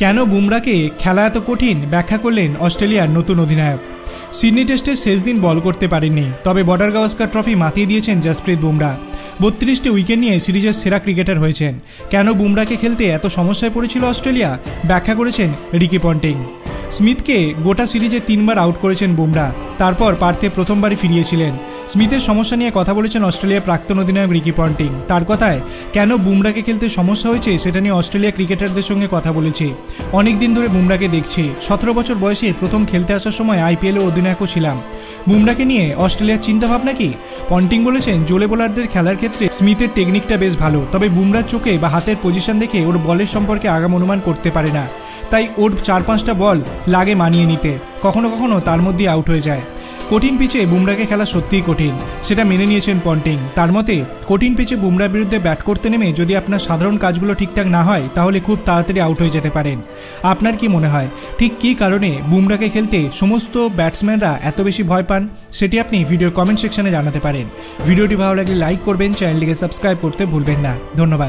কেন বুমরাকে খেলা এত কঠিন ব্যাখ্যা করলেন অস্ট্রেলিয়ার নতুন অধিনায়ক। সিডনি টেস্টের শেষ দিন বল করতে পারেননি, তবে বর্ডার গাভাস্কার ট্রফি মাতিয়ে দিয়েছেন জসপ্রীত বুমরা। 32টি উইকেট নিয়ে সিরিজের সেরা ক্রিকেটার হয়েছেন। কেন বুমরাকে খেলতে এত সমস্যায় পড়েছিল অস্ট্রেলিয়া ব্যাখ্যা করেছেন রিকি পন্টিং। স্মিথকে গোটা সিরিজে 3বার আউট করেছেন বুমরা, তারপর পার্থে প্রথমবারই ফিরিয়েছিলেন। স্মিথের সমস্যা নিয়ে কথা বলেছেন অস্ট্রেলিয়ার প্রাক্তন অধিনায়ক রিকি পন্টিং। তার কথায় কেন বুমরাকে খেলতে সমস্যা হয়েছে সেটা নিয়ে অস্ট্রেলিয়া ক্রিকেটারদের সঙ্গে কথা বলেছি। অনেক দিন ধরে বুমরাকে দেখছি। 17 বছর বয়সে প্রথম খেলতে আসার সময় আইপিএলের অধিনায়কও ছিলাম। বুমরাকে নিয়ে অস্ট্রেলিয়ার চিন্তাভাবনা কি? পন্টিং বলেছেন, জোলে বোলারদের খেলার ক্ষেত্রে স্মিথের টেকনিকটা বেশ ভালো, তবে বুমরার চোখে বা হাতের পজিশন দেখে ওর বলের সম্পর্কে আগাম অনুমান করতে পারে না, তাই ওর 4-5টা বল লাগে মানিয়ে নিতে, কখনো কখনো তার মধ্যে আউট হয়ে যায়। কঠিন পিচে বুমরাকে খেলা সত্যিই কঠিন, সেটা মেনে নিয়েছেন পন্টিং। তার মতে কঠিন পিচে বুমরার বিরুদ্ধে ব্যাট করতে নেমে যদি আপনার সাধারণ কাজগুলো ঠিকঠাক না হয় তাহলে খুব তাড়াতাড়ি আউট হয়ে যেতে পারেন। আপনার কি মনে হয় ঠিক কী কারণে বুমরাকে খেলতে সমস্ত ব্যাটসম্যানরা এত বেশি ভয় পান? সেটি আপনি ভিডিওর কমেন্ট সেকশনে জানাতে পারেন। ভিডিওটি ভালো লাগলে লাইক করবেন, চ্যানেলটিকে সাবস্ক্রাইব করতে ভুলবেন না। ধন্যবাদ।